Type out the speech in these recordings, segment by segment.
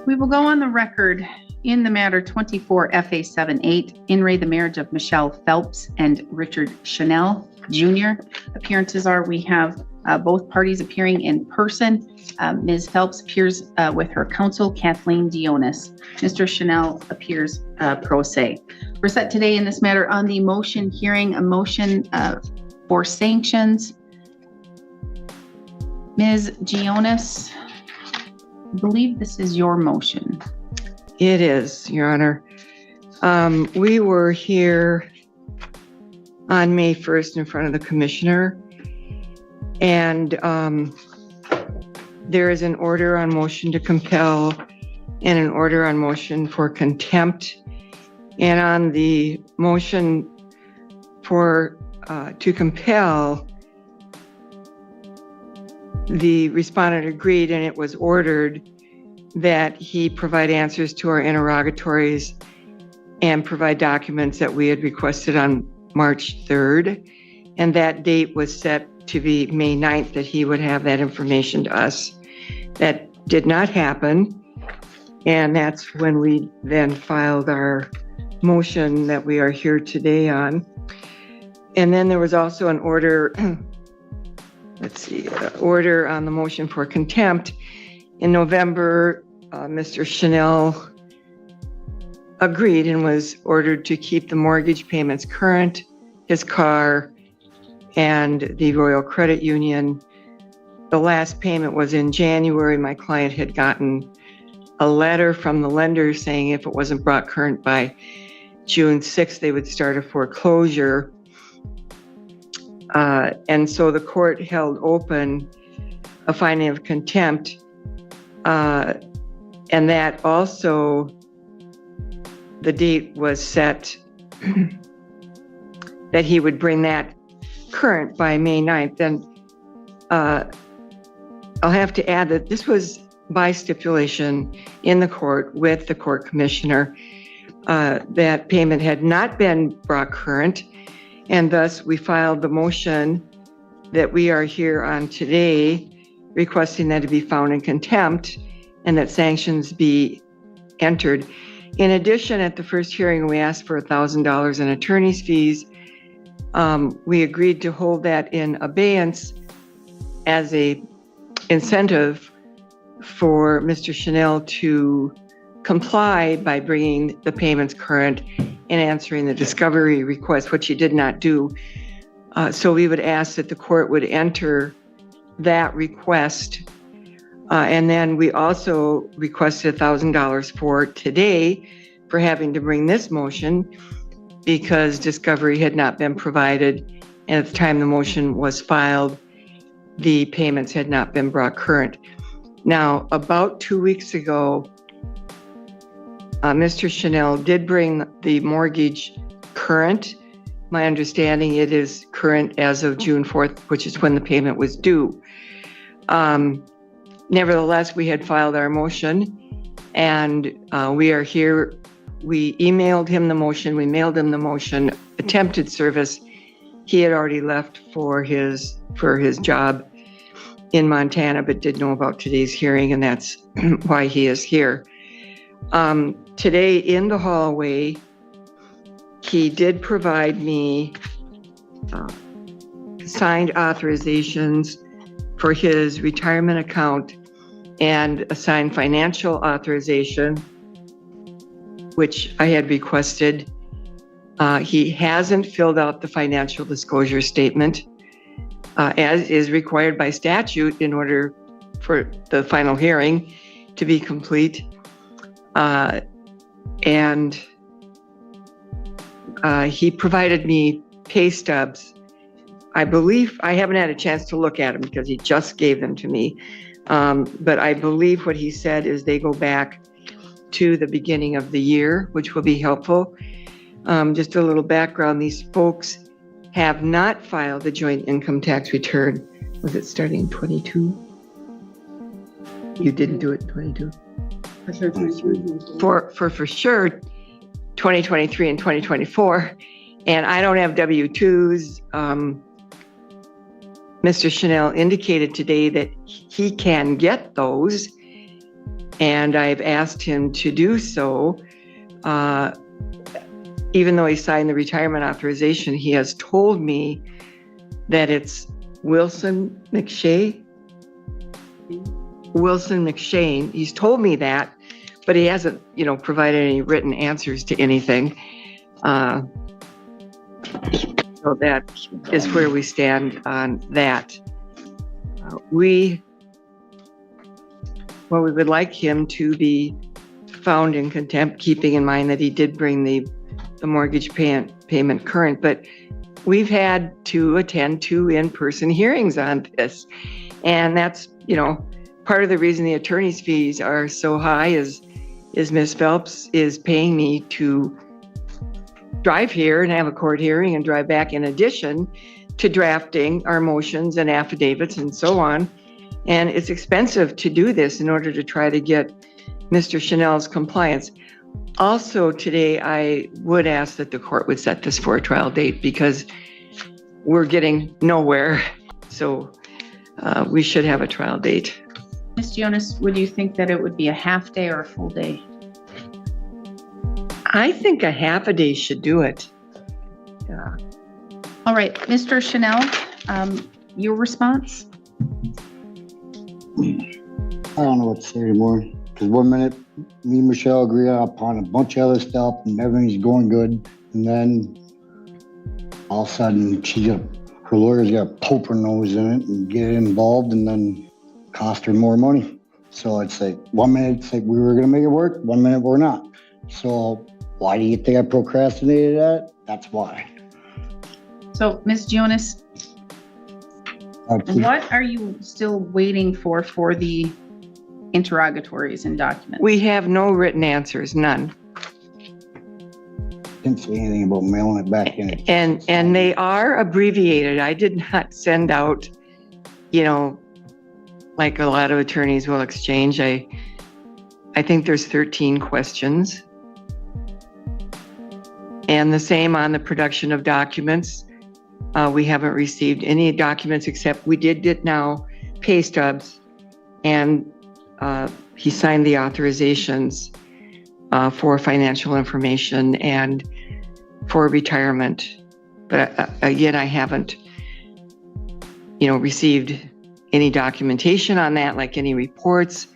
We will go on the record in the matter 24 FA78, in re the marriage of Michelle Phelps and Richard Chanel Jr. Appearances are we have both parties appearing in person. Ms. Phelps appears with her counsel, Kathleen Dionis. Mr. Chanel appears pro se. We're set today in this matter on the motion hearing, a motion for sanctions. Ms. Dionis, I believe this is your motion. It is, Your Honor. We were here on May 1st in front of the commissioner, and there is an order on motion to compel and an order on motion for contempt. And on the motion for to compel, the respondent agreed, and it was ordered that he provide answers to our interrogatories and provide documents that we had requested on March 3rd. And that date was set to be May 9th, that he would have that information to us. That did not happen. And that's when we then filed our motion that we are here today on. And then there was also an order, order on the motion for contempt. In November, Mr. Chanel agreed and was ordered to keep the mortgage payments current, his car, and the Royal Credit Union. The last payment was in January. My client had gotten a letter from the lender saying if it wasn't brought current by June 6th, they would start a foreclosure. And so the court held open a finding of contempt. And that also, the date was set that he would bring that current by May 9th. And I'll have to add that this was by stipulation in the court with the court commissioner. That payment had not been brought current, and thus we filed the motion that we are here on today, requesting that it be found in contempt and that sanctions be entered. In addition, at the first hearing, we asked for $1,000 in attorney's fees. We agreed to hold that in abeyance as a incentive for Mr. Chanel to comply by bringing the payments current and answering the discovery request, which he did not do. So we would ask that the court would enter that request. And then we also requested $1,000 for today for having to bring this motion because discovery had not been provided. And at the time the motion was filed, the payments had not been brought current. Now, about 2 weeks ago, Mr. Chanel did bring the mortgage current. My understanding, it is current as of June 4th, which is when the payment was due. Nevertheless, we had filed our motion, and we are here. We emailed him the motion. We mailed him the motion. Attempted service. He had already left for his job in Montana, but did know about today's hearing, and that's why he is here. Today in the hallway, he did provide me signed authorizations for his retirement account and a signed financial authorization, which I had requested. He hasn't filled out the financial disclosure statement, as is required by statute in order for the final hearing to be complete. And he provided me pay stubs. I believe, I haven't had a chance to look at them because he just gave them to me. But I believe what he said is they go back to the beginning of the year, which will be helpful. Just a little background, these folks have not filed a joint income tax return. Was it starting in 22? You didn't do it in 22? For sure, 2023 and 2024. And I don't have W-2s. Mr. Chanel indicated today that he can get those. and I've asked him to do so. Even though he signed the retirement authorization, he has told me that it's Wilson McShane. He's told me that, but he hasn't, provided any written answers to anything. So that is where we stand on that. We would like him to be found in contempt, keeping in mind that he did bring the mortgage payment current, but we've had to attend 2 in-person hearings on this. And that's, part of the reason the attorney's fees are so high is Ms. Phelps is paying me to drive here and have a court hearing and drive back, in addition to drafting our motions and affidavits and so on. And it's expensive to do this in order to try to get Mr. Chanel's compliance. Also today, I would ask that the court would set this for a trial date because we're getting nowhere. So we should have a trial date. Ms. Jonas, would you think that it would be a half day or a full day? I think a half a day should do it. Yeah. All right, Mr. Chanel, your response? I don't know what to say anymore, because 1 minute me and Michelle agree upon a bunch of other stuff and everything's going good, and then all of a sudden her lawyer's got to poke her nose in it and get involved and then cost her more money. So it's like 1 minute it's like we were going to make it work, 1 minute we're not. So why do you think I procrastinated that? That's why. So, Ms. Jonas, what are you still waiting for the interrogatories and documents? We have no written answers, none. Didn't say anything about mailing it back in. And they are abbreviated. I did not send out, like a lot of attorneys will exchange. I think there's 13 questions. And the same on the production of documents. We haven't received any documents except we did get now pay stubs, and he signed the authorizations for financial information and for retirement. But again, I haven't, received any documentation on that, like any reports,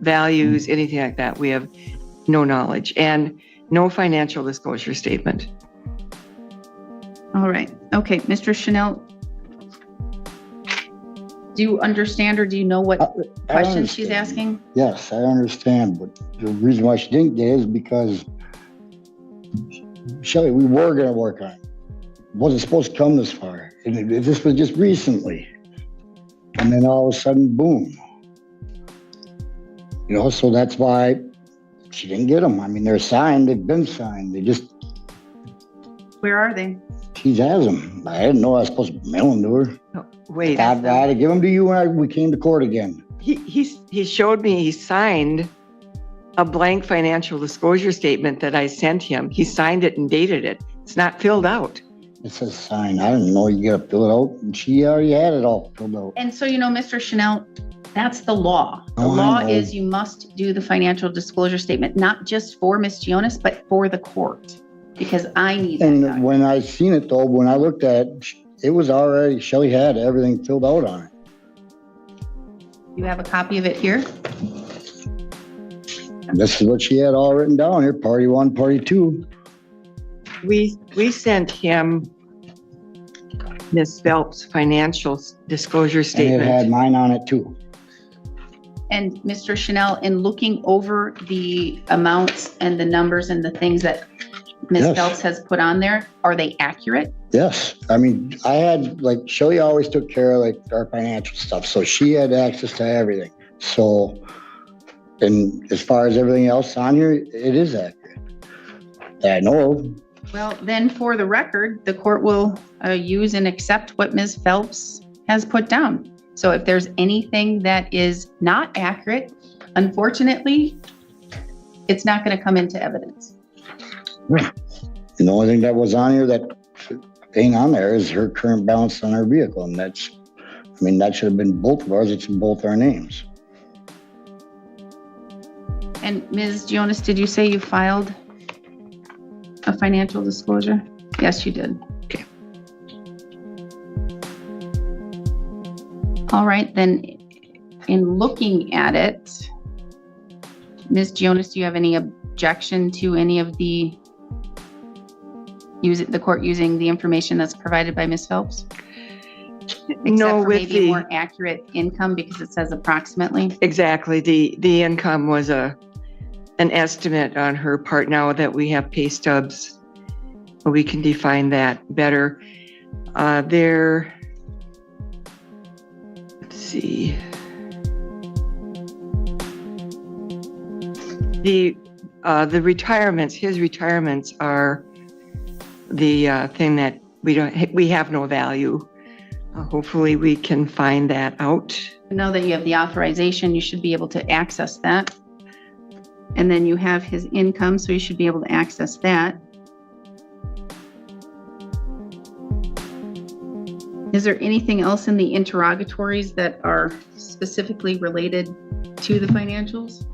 values, anything like that. We have no knowledge and no financial disclosure statement. All right. Okay, Mr. Chanel, do you understand or do you know what questions she's asking? Yes, I understand, but the reason why she didn't get it is because, Shelley, we were going to work on it. It wasn't supposed to come this far. And this was just recently. And then all of a sudden, boom. So that's why she didn't get them. I mean, they're signed. They've been signed. They just... Where are they? She has them. I didn't know I was supposed to mail them to her. Oh, wait. I had to give them to you when we came to court again. He showed me he signed a blank financial disclosure statement that I sent him. He signed it and dated it. It's not filled out. It says signed. I didn't know you got to fill it out. And she already had it all filled out. And so, Mr. Chanel, that's the law. The law is you must do the financial disclosure statement, not just for Ms. Jonas, but for the court, because I need that. And when I seen it though, when I looked at it, it was already, Shelley had everything filled out on it. You have a copy of it here? And this is what she had all written down here, party 1, party 2. We sent him Ms. Phelps' financial disclosure statement. And it had mine on it too. And Mr. Chanel, in looking over the amounts and the numbers and the things that Ms. Phelps has put on there, are they accurate? Yes. I mean, I had, Shelley always took care of our financial stuff. So she had access to everything. So, and as far as everything else on here, it is accurate. That I know of. Well, then for the record, the court will use and accept what Ms. Phelps has put down. So if there's anything that is not accurate, unfortunately, it's not going to come into evidence. And the only thing that was on here that ain't on there is her current balance on her vehicle. And that should have been both of ours. It's in both our names. And Ms. Jonas, did you say you filed a financial disclosure? Yes, you did. Okay. All right, then in looking at it, Ms. Jonas, do you have any objection to any of the court using the information that's provided by Ms. Phelps? No, Except for with maybe the more accurate income because it says approximately. exactly the income was an estimate on her part. Now that we have pay stubs, we can define that better. Let's see. The retirements, his retirements are the thing that we have no value. Hopefully we can find that out. Now that you have the authorization, you should be able to access that. And then you have his income, so you should be able to access that. Is there anything else in the interrogatories that are specifically related to the financials?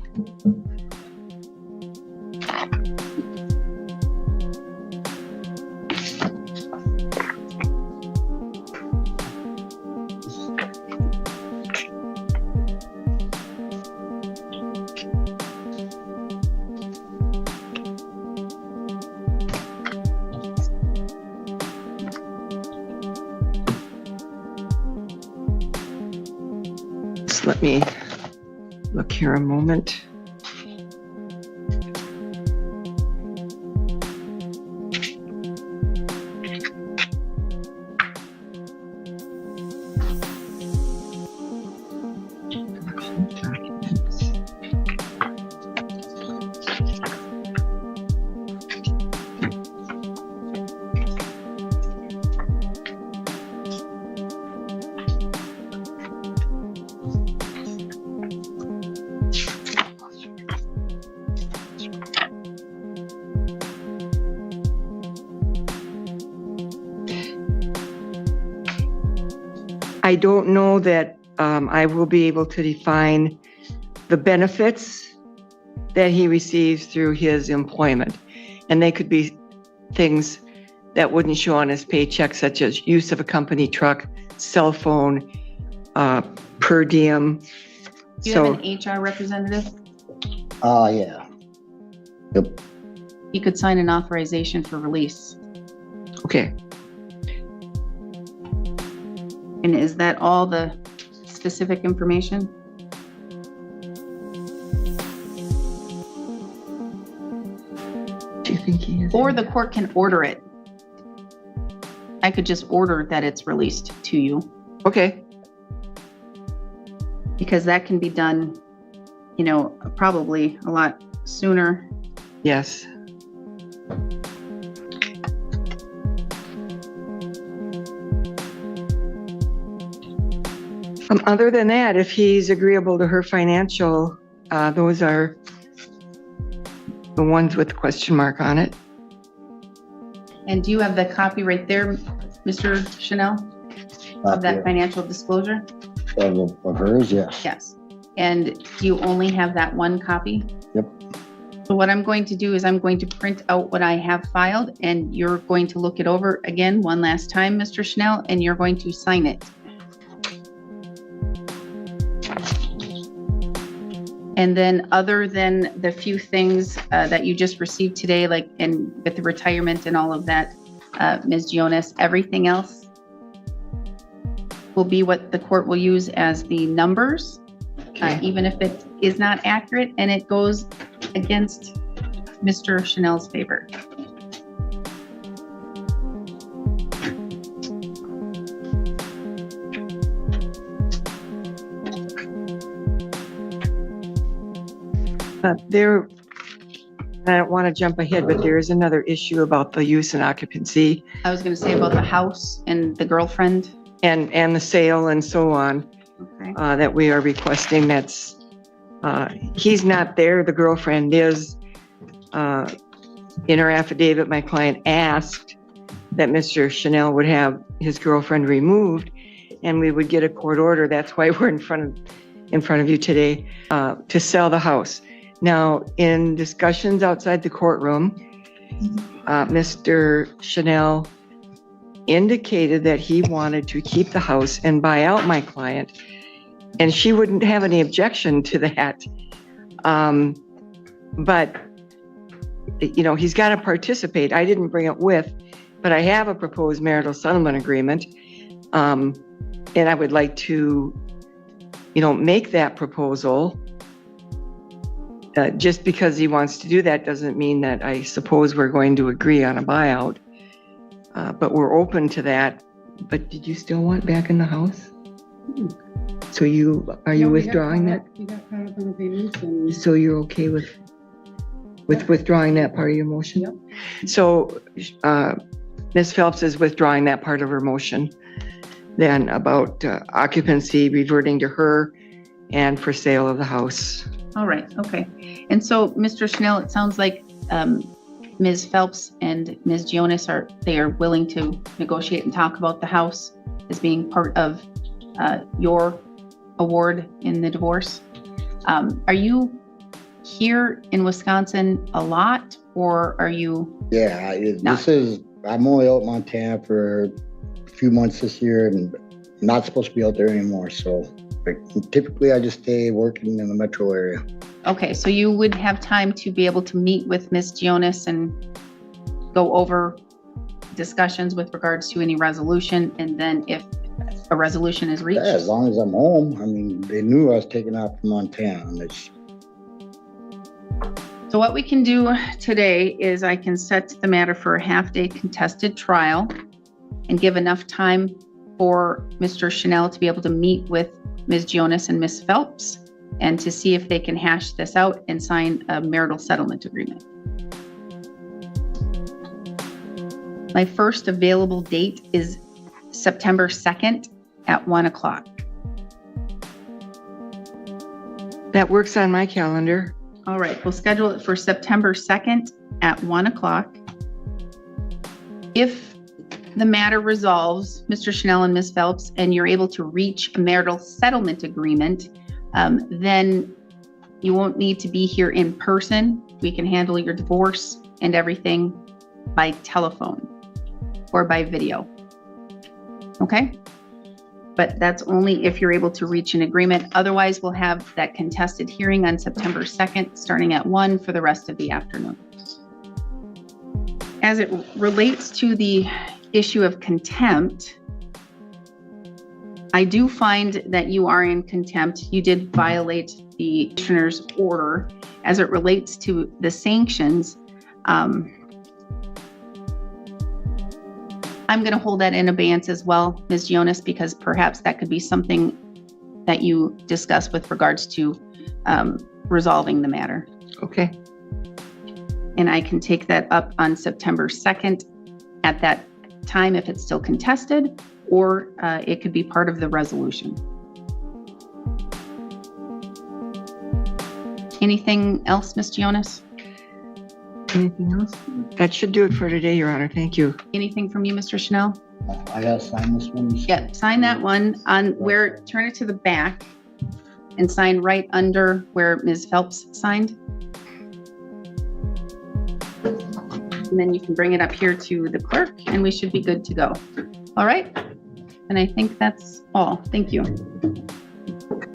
Let me look here a moment. I don't know that I will be able to define the benefits that he receives through his employment. And they could be things that wouldn't show on his paycheck, such as use of a company truck, cell phone, per diem. Do you have an HR representative? Yeah. Yep. You could sign an authorization for release. Okay. And is that all the specific information? Do you think he is? Or the court can order it. I could just order that it's released to you, Okay. because that can be done, probably a lot sooner. Yes. Other than that, if he's agreeable to her financial, those are the ones with the question mark on it. And do you have the copy right there, Mr. Chanel, of that financial disclosure? Of hers, yes. Yes. And do you only have that one copy? Yep. So what I'm going to do is I'm going to print out what I have filed, and you're going to look it over again one last time, Mr. Chanel, and you're going to sign it. And then other than the few things that you just received today, like with the retirement and all of that, Ms. Jonas, everything else will be what the court will use as the numbers, even if it is not accurate and it goes against Mr. Chanel's favor. I don't want to jump ahead, but there is another issue about the use and occupancy I was going to say about the house and the girlfriend. and the sale and so on, Okay. that we are requesting. That's, he's not there, the girlfriend is. In her affidavit, my client asked that Mr. Chanel would have his girlfriend removed and we would get a court order. That's why we're in front of you today, to sell the house. Now, in discussions outside the courtroom, Mr. Chanel indicated that he wanted to keep the house and buy out my client, and she wouldn't have any objection to that. But, you know, he's got to participate. I didn't bring it with, but I have a proposed marital settlement agreement. And I would like to, you know, make that proposal. Just because he wants to do that doesn't mean that I suppose we're going to agree on a buyout. But we're open to that. But did you still want back in the house? So are you withdrawing that? We got caught up in agreements and. So you're okay with withdrawing that part of your motion? Yep. So Ms. Phelps is withdrawing that part of her motion then about occupancy reverting to her and for sale of the house. All right, okay. And so, Mr. Chanel, it sounds like Ms. Phelps and Ms. Jonas are willing to negotiate and talk about the house as being part of your award in the divorce. Are you here in Wisconsin a lot, or are you? Yeah, Not. I'm only out in Montana for a few months this year and not supposed to be out there anymore. So like, typically I just stay working in the metro area. Okay, so you would have time to be able to meet with Ms. Jonas and go over discussions with regards to any resolution, and then if a resolution is reached? Yeah, as long as I'm home. I mean, they knew I was taking off from Montana. And So what we can do today is I can set the matter for a half-day contested trial and give enough time for Mr. Chanel to be able to meet with Ms. Jonas and Ms. Phelps and to see if they can hash this out and sign a marital settlement agreement. My first available date is September 2nd at 1 o'clock. That works on my calendar. All right, we'll schedule it for September 2nd at 1 o'clock. If the matter resolves, Mr. Chanel and Ms. Phelps, and you're able to reach a marital settlement agreement, then you won't need to be here in person. We can handle your divorce and everything by telephone or by video. Okay? But that's only if you're able to reach an agreement. Otherwise, we'll have that contested hearing on September 2nd, starting at 1 for the rest of the afternoon. As it relates to the issue of contempt, I do find that you are in contempt. You did violate the commissioner's order. As it relates to the sanctions, I'm going to hold that in abeyance as well, Ms. Jonas, because perhaps that could be something that you discuss with regards to resolving the matter. Okay. And I can take that up on September 2nd at that time if it's still contested, or it could be part of the resolution. Anything else, Ms. Jonas? Anything else? That should do it for today, Your Honor. Thank you. Anything from you, Mr. Chanel? I gotta sign this one. Yeah, sign that one on where, turn it to the back and sign right under where Ms. Phelps signed. And then you can bring it up here to the clerk and we should be good to go. All right? And I think that's all. Thank you.